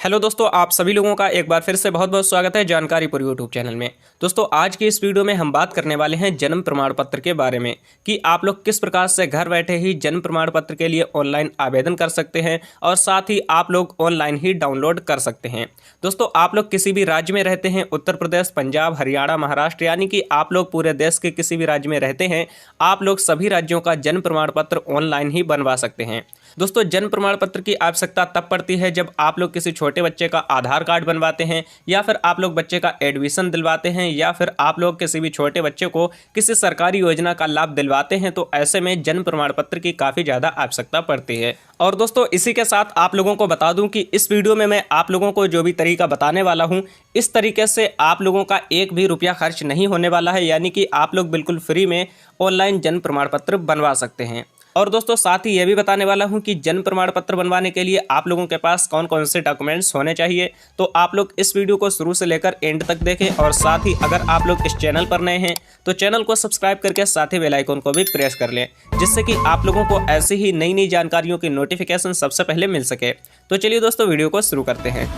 Hello दोस्तों, आप सभी लोगों का एक बार फिर से बहुत बहुत स्वागत है जानकारीपुर यूट्यूब चैनल में। दोस्तों, आज की इस वीडियो में हम बात करने वाले हैं जन्म प्रमाण पत्र के बारे में कि आप लोग किस प्रकार से घर बैठे ही जन्म प्रमाण पत्र के लिए ऑनलाइन आवेदन कर सकते हैं और साथ ही आप लोग ऑनलाइन ही डाउनलोड कर सकते हैं। दोस्तों, आप लोग किसी भी राज्य में रहते हैं, उत्तर प्रदेश, पंजाब, हरियाणा, महाराष्ट्र, यानी कि आप लोग पूरे देश के किसी भी राज्य में रहते हैं, आप लोग सभी राज्यों का जन्म प्रमाण पत्र ऑनलाइन ही बनवा सकते हैं। दोस्तों, जन्म प्रमाण पत्र की आवश्यकता तब पड़ती है जब आप लोग किसी छोटे बच्चे का आधार कार्ड बनवाते हैं, या फिर आप लोग बच्चे का एडमिशन दिलवाते हैं, या फिर आप लोग किसी भी छोटे बच्चे को किसी सरकारी योजना का लाभ दिलवाते हैं। तो ऐसे में जन्म प्रमाण पत्र की काफ़ी ज़्यादा आवश्यकता पड़ती है। और दोस्तों, इसी के साथ आप लोगों को बता दूं कि इस वीडियो में मैं आप लोगों को जो भी तरीका बताने वाला हूं, इस तरीके से आप लोगों का एक भी रुपया खर्च नहीं होने वाला है, यानी कि आप लोग बिल्कुल फ्री में ऑनलाइन जन्म प्रमाण पत्र बनवा सकते हैं। और दोस्तों, साथ ही यह भी बताने वाला हूं कि जन्म प्रमाण पत्र बनवाने के लिए आप लोगों के पास कौन कौन से डॉक्यूमेंट्स होने चाहिए। तो आप लोग इस वीडियो को शुरू से लेकर एंड तक देखें, और साथ ही अगर आप लोग इस चैनल पर नए हैं तो चैनल को सब्सक्राइब करके साथ ही बेल आइकन को भी प्रेस कर लें, जिससे कि आप लोगों को ऐसी ही नई नई जानकारियों की नोटिफिकेशन सबसे पहले मिल सके। तो चलिए दोस्तों, वीडियो को शुरू करते हैं।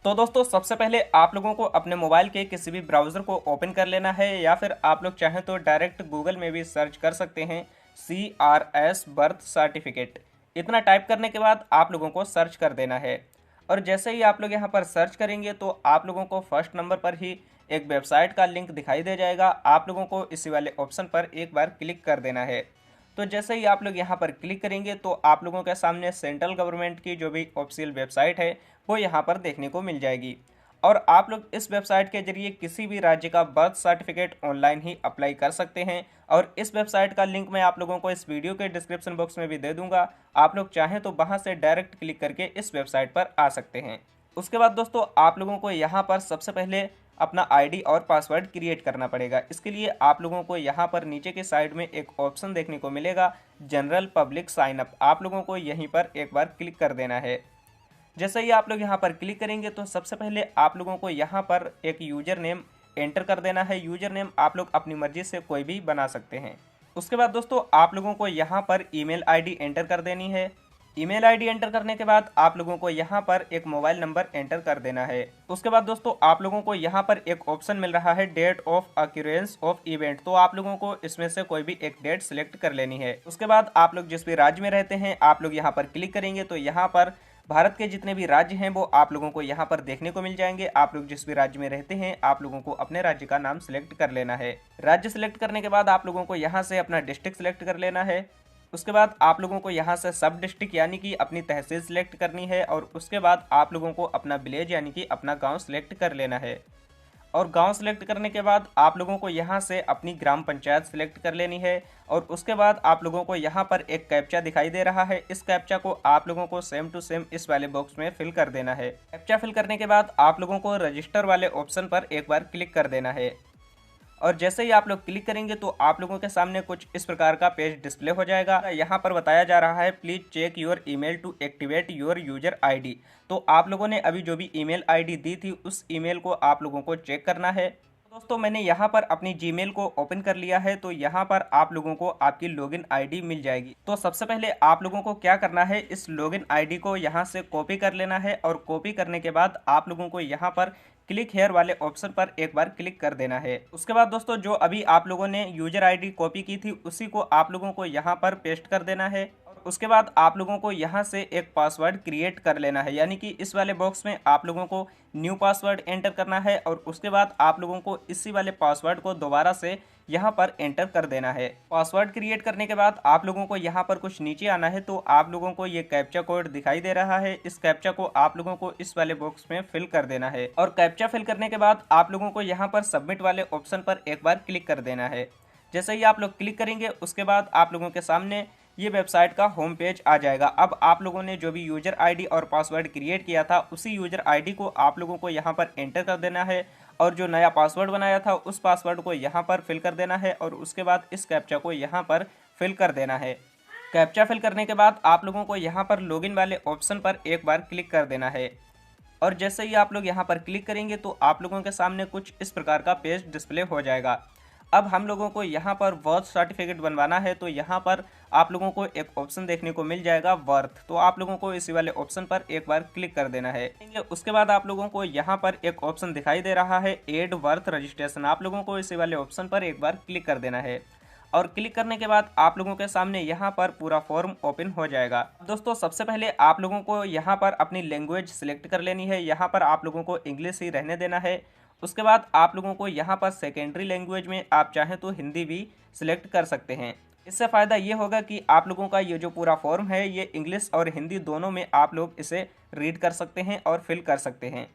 तो दोस्तों, सबसे पहले आप लोगों को अपने मोबाइल के किसी भी ब्राउज़र को ओपन कर लेना है, या फिर आप लोग चाहें तो डायरेक्ट गूगल में भी सर्च कर सकते हैं CRS बर्थ सर्टिफिकेट। इतना टाइप करने के बाद आप लोगों को सर्च कर देना है। और जैसे ही आप लोग यहाँ पर सर्च करेंगे तो आप लोगों को फर्स्ट नंबर पर ही एक वेबसाइट का लिंक दिखाई दे जाएगा। आप लोगों को इसी वाले ऑप्शन पर एक बार क्लिक कर देना है। तो जैसे ही आप लोग यहाँ पर क्लिक करेंगे तो आप लोगों के सामने सेंट्रल गवर्नमेंट की जो भी ऑफिशियल वेबसाइट है वो यहाँ पर देखने को मिल जाएगी। और आप लोग इस वेबसाइट के जरिए किसी भी राज्य का बर्थ सर्टिफिकेट ऑनलाइन ही अप्लाई कर सकते हैं। और इस वेबसाइट का लिंक मैं आप लोगों को इस वीडियो के डिस्क्रिप्शन बॉक्स में भी दे दूंगा। आप लोग चाहें तो वहाँ से डायरेक्ट क्लिक करके इस वेबसाइट पर आ सकते हैं। उसके बाद दोस्तों, आप लोगों को यहाँ पर सबसे पहले अपना आईडी और पासवर्ड क्रिएट करना पड़ेगा। इसके लिए आप लोगों को यहाँ पर नीचे के साइड में एक ऑप्शन देखने को मिलेगा, जनरल पब्लिक साइन अप। आप लोगों को यहीं पर एक बार क्लिक कर देना है। जैसे ही आप लोग यहाँ पर क्लिक करेंगे तो सबसे पहले आप लोगों को यहाँ पर एक यूजर नेम एंटर कर देना है। यूजर नेम आप लोग अपनी मर्जी से कोई भी बना सकते हैं। उसके बाद दोस्तों, आप लोगों को यहाँ पर ईमेल आईडी एंटर कर देनी है। ईमेल आईडी एंटर करने के बाद आप लोगों को यहाँ पर एक मोबाइल नंबर एंटर कर देना है। उसके बाद दोस्तों, आप लोगों को यहाँ पर एक ऑप्शन मिल रहा है date of occurrence of event. तो आप लोगों को इसमें से कोई भी एक डेट सिलेक्ट कर लेनी है। उसके बाद आप लोग जिस भी राज्य में रहते हैं आप लोग यहाँ पर क्लिक करेंगे तो यहाँ पर भारत के जितने भी राज्य हैं वो आप लोगों को यहाँ पर देखने को मिल जाएंगे। आप लोग जिस भी राज्य में रहते हैं आप लोगों को अपने राज्य का नाम सिलेक्ट कर लेना है। राज्य सिलेक्ट करने के बाद आप लोगों को यहाँ से अपना डिस्ट्रिक्ट सिलेक्ट कर लेना है। उसके बाद आप लोगों को यहाँ से सब डिस्ट्रिक्ट यानी कि अपनी तहसील सिलेक्ट करनी है। और उसके बाद आप लोगों को अपना विलेज यानी कि अपना गांव सिलेक्ट कर लेना है। और गांव सिलेक्ट करने के बाद आप लोगों को यहाँ से अपनी ग्राम पंचायत सिलेक्ट कर लेनी है। और उसके बाद आप लोगों को यहाँ पर एक कैप्चा दिखाई दे रहा है। इस कैप्चा को आप लोगों को सेम टू सेम इस वाले बॉक्स में फिल कर देना है। कैप्चा फिल करने के बाद आप लोगों को रजिस्टर वाले ऑप्शन पर एक बार क्लिक कर देना है। और जैसे ही आप लोग क्लिक करेंगे तो आप लोगों के सामने कुछ इस प्रकार का पेज डिस्प्ले हो जाएगा। यहाँ पर बताया जा रहा है please check your email to activate your user ID. तो आप लोगों ने अभी जो भी ईमेल आईडी दी थी उस ईमेल को आप लोगों को चेक करना है। दोस्तों, मैंने यहाँ पर अपनी जीमेल को ओपन कर लिया है। तो यहाँ पर आप लोगों को आपकी लॉगिन आईडी मिल जाएगी। तो सबसे पहले आप लोगों को क्या करना है, इस लॉगिन आईडी को यहाँ से कॉपी कर लेना है। और कॉपी करने के बाद आप लोगों को यहाँ पर क्लिक हेयर वाले ऑप्शन पर एक बार क्लिक कर देना है। उसके बाद दोस्तों, जो अभी आप लोगों ने यूजर आईडी कॉपी की थी उसी को आप लोगों को यहाँ पर पेस्ट कर देना है। और उसके बाद आप लोगों को यहाँ से एक पासवर्ड क्रिएट कर लेना है, यानी कि इस वाले बॉक्स में आप लोगों को न्यू पासवर्ड एंटर करना है। और उसके बाद आप लोगों को इसी वाले पासवर्ड को दोबारा से यहाँ पर एंटर कर देना है। पासवर्ड क्रिएट करने के बाद आप लोगों को यहाँ पर कुछ नीचे आना है। तो आप लोगों को ये कैप्चा कोड दिखाई दे रहा है। इस कैप्चा को आप लोगों को इस वाले बॉक्स में फिल कर देना है। और कैप्चा फिल करने के बाद आप लोगों को यहाँ पर सबमिट वाले ऑप्शन पर एक बार क्लिक कर देना है। जैसे ही आप लोग क्लिक करेंगे उसके बाद आप लोगों के सामने ये वेबसाइट का होम पेज आ जाएगा। अब आप लोगों ने जो भी यूजर आईडी और पासवर्ड क्रिएट किया था उसी यूजर आईडी को आप लोगों को यहाँ पर एंटर कर देना है। और जो नया पासवर्ड बनाया था उस पासवर्ड को यहाँ पर फिल कर देना है। और उसके बाद इस कैप्चा को यहाँ पर फिल कर देना है। कैप्चा फिल करने के बाद आप लोगों को यहाँ पर लॉगिन वाले ऑप्शन पर एक बार क्लिक कर देना है। और जैसे ही आप लोग यहाँ पर क्लिक करेंगे तो आप लोगों के सामने कुछ इस प्रकार का पेज डिस्प्ले हो जाएगा। अब हम लोगों को यहाँ पर बर्थ सर्टिफिकेट बनवाना है, तो यहाँ पर आप लोगों को एक ऑप्शन देखने को मिल जाएगा बर्थ, तो आप लोगों को इसी वाले ऑप्शन पर एक बार क्लिक कर देना है। उसके बाद आप लोगों को यहाँ पर एक ऑप्शन दिखाई दे रहा है एड बर्थ रजिस्ट्रेशन, आप लोगों को इसी वाले ऑप्शन पर एक बार क्लिक कर देना है। और क्लिक करने के बाद आप लोगों के सामने यहाँ पर पूरा फॉर्म ओपन हो जाएगा। दोस्तों सबसे पहले आप लोगों को यहाँ पर अपनी लैंग्वेज सिलेक्ट कर लेनी है, यहाँ पर आप लोगों को इंग्लिश ही रहने देना है। उसके बाद आप लोगों को यहाँ पर सेकेंडरी लैंग्वेज में आप चाहें तो हिंदी भी सिलेक्ट कर सकते हैं। इससे फ़ायदा ये होगा कि आप लोगों का ये जो पूरा फॉर्म है ये इंग्लिश और हिंदी दोनों में आप लोग इसे रीड कर सकते हैं और फिल कर सकते हैं।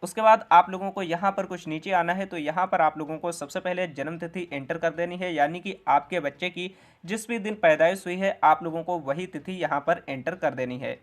उसके बाद आप लोगों को यहाँ पर कुछ नीचे आना है, तो यहाँ पर आप लोगों को सबसे पहले जन्म तिथि एंटर कर देनी है, यानी कि आपके बच्चे की जिस भी दिन पैदाइश हुई है आप लोगों को वही तिथि यहाँ पर एंटर कर देनी है।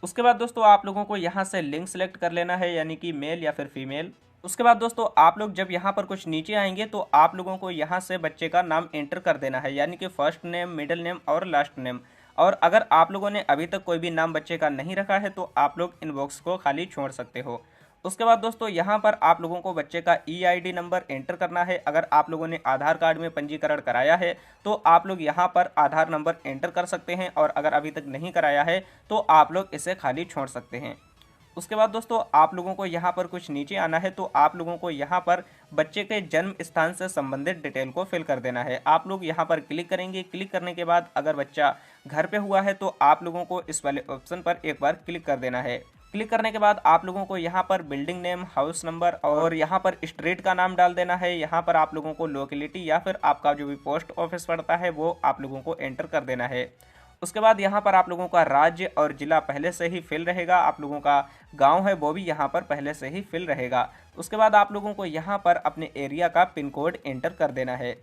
उसके बाद दोस्तों आप लोगों को यहाँ से लिंग सेलेक्ट कर लेना है, यानी कि मेल या फिर फीमेल। उसके बाद दोस्तों आप लोग जब यहाँ पर कुछ नीचे आएंगे तो आप लोगों को यहाँ से बच्चे का नाम एंटर कर देना है, यानी कि फर्स्ट नेम, मिडिल नेम और लास्ट नेम। और अगर आप लोगों ने अभी तक कोई भी नाम बच्चे का नहीं रखा है तो आप लोग इनबॉक्स को खाली छोड़ सकते हो। उसके बाद दोस्तों यहाँ पर आप लोगों को बच्चे का EID नंबर एंटर करना है। अगर आप लोगों ने आधार कार्ड में पंजीकरण कराया है तो आप लोग यहाँ पर आधार नंबर एंटर कर सकते हैं, और अगर अभी तक नहीं कराया है तो आप लोग इसे खाली छोड़ सकते हैं। उसके बाद दोस्तों आप लोगों को यहाँ पर कुछ नीचे आना है, तो आप लोगों को यहाँ पर बच्चे के जन्म स्थान से संबंधित डिटेल को फिल कर देना है। आप लोग यहाँ पर क्लिक करेंगे, क्लिक करने के बाद अगर बच्चा घर पे हुआ है तो आप लोगों को इस वाले ऑप्शन पर एक बार क्लिक कर देना है। क्लिक करने के बाद आप लोगों को यहाँ पर बिल्डिंग नेम, हाउस नंबर और यहाँ पर स्ट्रीट का नाम डाल देना है। यहाँ पर आप लोगों को लोकेलिटी या फिर आपका जो भी पोस्ट ऑफिस पड़ता है वो आप लोगों को एंटर कर देना है। उसके बाद यहाँ पर आप लोगों का राज्य और जिला पहले से ही फिल रहेगा, आप लोगों का गांव है वो भी यहाँ पर पहले से ही फिल रहेगा। उसके बाद आप लोगों को यहाँ पर अपने एरिया का पिन कोड एंटर कर देना है।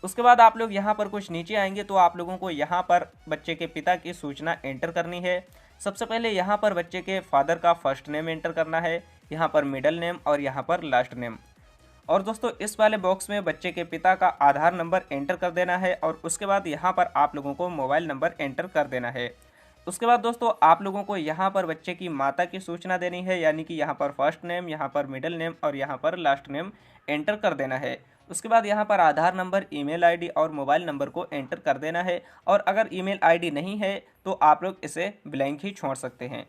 उसके बाद आप लोग यहाँ पर कुछ नीचे आएंगे तो आप लोगों को यहाँ पर बच्चे के पिता की सूचना एंटर करनी है। सबसे पहले यहाँ पर बच्चे के फादर का फर्स्ट नेम एंटर करना है, यहाँ पर मिडिल नेम और यहाँ पर लास्ट नेम। और दोस्तों इस वाले बॉक्स में बच्चे के पिता का आधार नंबर एंटर कर देना है, और उसके बाद यहाँ पर आप लोगों को मोबाइल नंबर एंटर कर देना है। उसके बाद दोस्तों आप लोगों को यहाँ पर बच्चे की माता की सूचना देनी है, यानी कि यहाँ पर फर्स्ट नेम, यहाँ पर मिडिल नेम और यहाँ पर लास्ट नेम एंटर कर देना है। उसके बाद यहाँ पर आधार नंबर, ईमेल आईडी और मोबाइल नंबर को एंटर कर देना है, और अगर ईमेल आईडी नहीं है तो आप लोग इसे ब्लैंक ही छोड़ सकते हैं।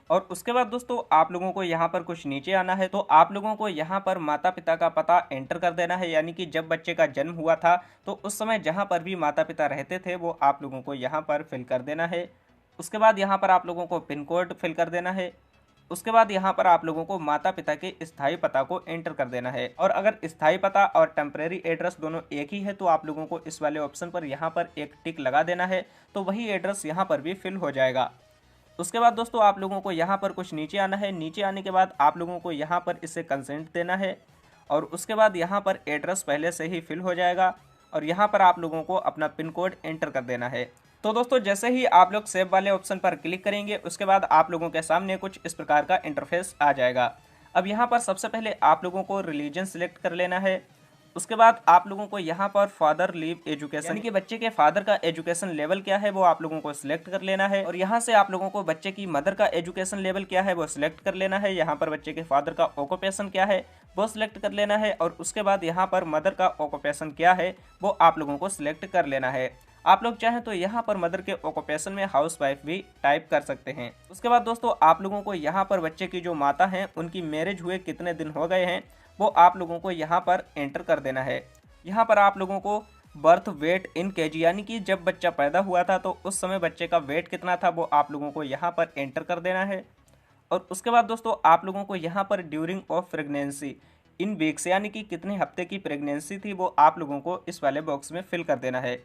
और उसके बाद दोस्तों आप लोगों को यहाँ पर कुछ नीचे आना है, तो आप लोगों को यहाँ पर माता पिता का पता एंटर कर देना है, यानी कि जब बच्चे का जन्म हुआ था तो उस समय जहाँ पर भी माता पिता रहते थे वो आप लोगों को यहाँ पर फिल कर देना है। उसके बाद यहाँ पर आप लोगों को पिन कोड फिल कर देना है। उसके बाद यहाँ पर आप लोगों को माता पिता के स्थायी पता को एंटर कर देना है, और अगर स्थायी पता और टेम्परेरी एड्रेस दोनों एक ही है तो आप लोगों को इस वाले ऑप्शन पर यहाँ पर एक टिक लगा देना है, तो वही एड्रेस यहाँ पर भी फिल हो जाएगा। उसके बाद दोस्तों आप लोगों को यहाँ पर कुछ नीचे आना है। नीचे आने के बाद आप लोगों को यहाँ पर इसे कंसेंट देना है, और उसके बाद यहाँ पर एड्रेस पहले से ही फिल हो जाएगा, और यहाँ पर आप लोगों को अपना पिन कोड एंटर कर देना है। तो दोस्तों जैसे ही आप लोग सेव वाले ऑप्शन पर क्लिक करेंगे उसके बाद आप लोगों के सामने कुछ इस प्रकार का इंटरफेस आ जाएगा। अब यहाँ पर सबसे पहले आप लोगों को रिलीजन सिलेक्ट कर लेना है। उसके बाद आप लोगों को यहाँ पर फादर लीव एजुकेशन, यानी कि बच्चे के फादर का एजुकेशन लेवल क्या है वो आप लोगों को सिलेक्ट कर लेना है, और यहाँ से आप लोगों को बच्चे की मदर का एजुकेशन लेवल क्या है वो सिलेक्ट कर लेना है। यहाँ पर बच्चे के फादर का ऑक्यूपेशन क्या है वो सिलेक्ट कर लेना है, और उसके बाद यहाँ पर मदर का ऑक्यूपेशन क्या है वो आप लोगों को सिलेक्ट कर लेना है। आप लोग चाहें तो यहाँ पर मदर के ऑक्यूपेशन में हाउस वाइफ भी टाइप कर सकते हैं। उसके बाद दोस्तों आप लोगों को यहाँ पर बच्चे की जो माता हैं उनकी मैरिज हुए कितने दिन हो गए हैं वो आप लोगों को यहाँ पर एंटर कर देना है। यहाँ पर आप लोगों को बर्थ वेट इन केजी, यानी कि जब बच्चा पैदा हुआ था तो उस समय बच्चे का वेट कितना था वो आप लोगों को यहाँ पर एंटर कर देना है। और उसके बाद दोस्तों आप लोगों को यहाँ पर during of pregnancy in weeks, यानी कि कितने हफ्ते की प्रेगनेंसी थी वो आप लोगों को इस वाले बॉक्स में फिल कर देना है।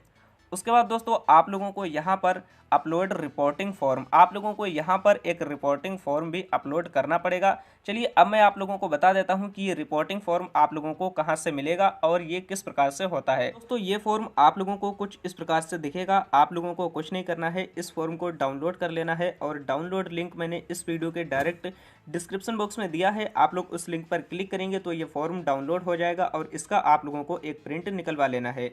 उसके बाद दोस्तों आप लोगों को यहाँ पर अपलोड रिपोर्टिंग फॉर्म, आप लोगों को यहाँ पर एक रिपोर्टिंग फॉर्म भी अपलोड करना पड़ेगा। चलिए अब मैं आप लोगों को बता देता हूँ कि ये रिपोर्टिंग फॉर्म आप लोगों को कहाँ से मिलेगा और ये किस प्रकार से होता है। दोस्तों ये फॉर्म आप लोगों को कुछ इस प्रकार से दिखेगा। आप लोगों को कुछ नहीं करना है, इस फॉर्म को डाउनलोड कर लेना है, और डाउनलोड लिंक मैंने इस वीडियो के डायरेक्ट डिस्क्रिप्शन बॉक्स में दिया है। आप लोग उस लिंक पर क्लिक करेंगे तो ये फॉर्म डाउनलोड हो जाएगा, और इसका आप लोगों को एक प्रिंट निकलवा लेना है।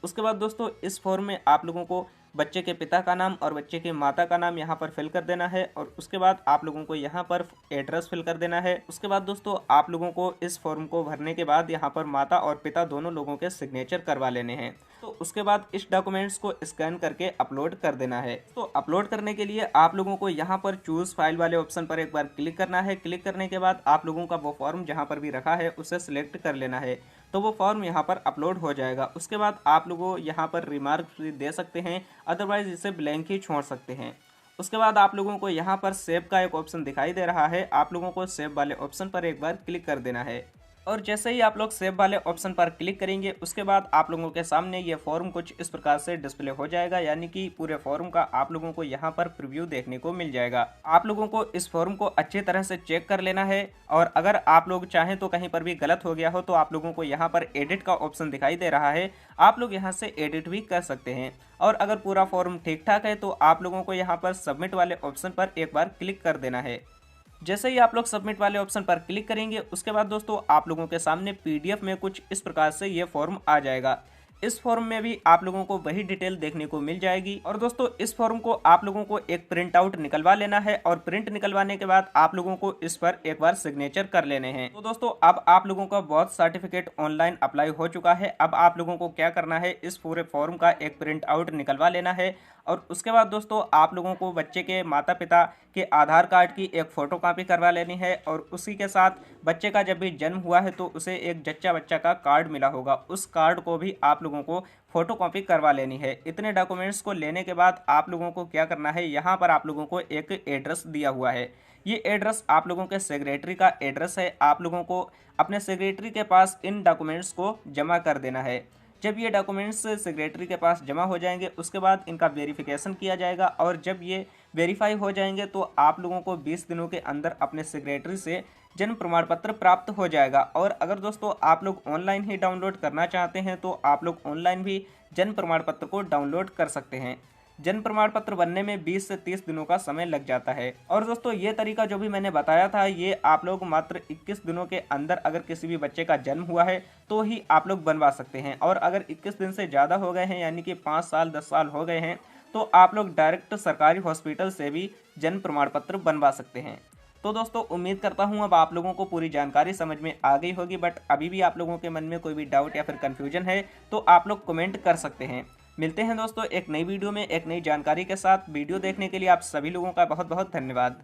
उसके बाद दोस्तों इस फॉर्म में आप लोगों को बच्चे के पिता का नाम और बच्चे की माता का नाम यहाँ पर फिल कर देना है और उसके बाद आप लोगों को यहाँ पर एड्रेस फिल कर देना है। उसके बाद दोस्तों आप लोगों को इस फॉर्म को भरने के बाद यहाँ पर माता और पिता दोनों लोगों के सिग्नेचर करवा लेने हैं। तो उसके बाद इस डॉक्यूमेंट्स को स्कैन करके अपलोड कर देना है। तो अपलोड करने के लिए आप लोगों को यहाँ पर चूज फाइल वाले ऑप्शन पर एक बार क्लिक करना है। क्लिक करने के बाद आप लोगों का वो फॉर्म जहाँ पर भी रखा है उसे सिलेक्ट कर लेना है, तो वो फॉर्म यहाँ पर अपलोड हो जाएगा। उसके बाद आप लोगों यहाँ पर रिमार्क दे सकते हैं, अदरवाइज इसे ब्लैंक ही छोड़ सकते हैं। उसके बाद आप लोगों को यहाँ पर सेव का एक ऑप्शन दिखाई दे रहा है, आप लोगों को सेव वाले ऑप्शन पर एक बार क्लिक कर देना है। और जैसे ही आप लोग सेव वाले ऑप्शन पर क्लिक करेंगे उसके बाद आप लोगों के सामने ये फॉर्म कुछ इस प्रकार से डिस्प्ले हो जाएगा, यानी कि पूरे फॉर्म का आप लोगों को यहाँ पर प्रीव्यू देखने को मिल जाएगा। आप लोगों को इस फॉर्म को अच्छी तरह से चेक कर लेना है और अगर आप लोग चाहें तो कहीं पर भी गलत हो गया हो तो आप लोगों को यहाँ पर एडिट का ऑप्शन दिखाई दे रहा है, आप लोग यहाँ से एडिट भी कर सकते हैं। और अगर पूरा फॉर्म ठीक ठाक है तो आप लोगों को यहाँ पर सबमिट वाले ऑप्शन पर एक बार क्लिक कर देना है। जैसे ही आप लोग सबमिट वाले ऑप्शन पर क्लिक करेंगे उसके बाद दोस्तों आप लोगों के सामने पीडीएफ में कुछ इस प्रकार से ये फॉर्म आ जाएगा। इस फॉर्म में भी आप लोगों को वही डिटेल देखने को मिल जाएगी। और दोस्तों इस फॉर्म को आप लोगों को एक प्रिंट आउट निकलवा लेना है और प्रिंट निकलवाने के बाद आप लोगों को इस पर एक बार सिग्नेचर कर लेने हैं। तो दोस्तों अब आप लोगों का बर्थ सर्टिफिकेट ऑनलाइन अप्लाई हो चुका है। अब आप लोगों को क्या करना है, इस पूरे फॉर्म का एक प्रिंट आउट निकलवा लेना है और उसके बाद दोस्तों आप लोगों को बच्चे के माता पिता के आधार कार्ड की एक फ़ोटोकॉपी करवा लेनी है और उसी के साथ बच्चे का जब भी जन्म हुआ है तो उसे एक जच्चा बच्चा का कार्ड मिला होगा, उस कार्ड को भी आप लोगों को फ़ोटोकॉपी करवा लेनी है। इतने डॉक्यूमेंट्स को लेने के बाद आप लोगों को क्या करना है, यहाँ पर आप लोगों को एक एड्रेस दिया हुआ है। ये एड्रेस आप लोगों के सेक्रेटरी का एड्रेस है। आप लोगों को अपने सेक्रेटरी के पास इन डॉक्यूमेंट्स को जमा कर देना है। जब ये डॉक्यूमेंट्स सेक्रेटरी के पास जमा हो जाएंगे उसके बाद इनका वेरिफिकेशन किया जाएगा और जब ये वेरीफाई हो जाएंगे तो आप लोगों को 20 दिनों के अंदर अपने सेक्रेटरी से जन्म प्रमाण पत्र प्राप्त हो जाएगा। और अगर दोस्तों आप लोग ऑनलाइन ही डाउनलोड करना चाहते हैं तो आप लोग ऑनलाइन भी जन्म प्रमाण पत्र को डाउनलोड कर सकते हैं। जन्म प्रमाण पत्र बनने में 20 से 30 दिनों का समय लग जाता है। और दोस्तों ये तरीका जो भी मैंने बताया था ये आप लोग मात्र 21 दिनों के अंदर अगर किसी भी बच्चे का जन्म हुआ है तो ही आप लोग बनवा सकते हैं। और अगर 21 दिन से ज़्यादा हो गए हैं यानी कि 5 साल 10 साल हो गए हैं तो आप लोग डायरेक्ट सरकारी हॉस्पिटल से भी जन्म प्रमाण पत्र बनवा सकते हैं। तो दोस्तों उम्मीद करता हूँ अब आप लोगों को पूरी जानकारी समझ में आ गई होगी, बट अभी भी आप लोगों के मन में कोई भी डाउट या फिर कन्फ्यूजन है तो आप लोग कमेंट कर सकते हैं। मिलते हैं दोस्तों एक नई वीडियो में एक नई जानकारी के साथ। वीडियो देखने के लिए आप सभी लोगों का बहुत बहुत धन्यवाद।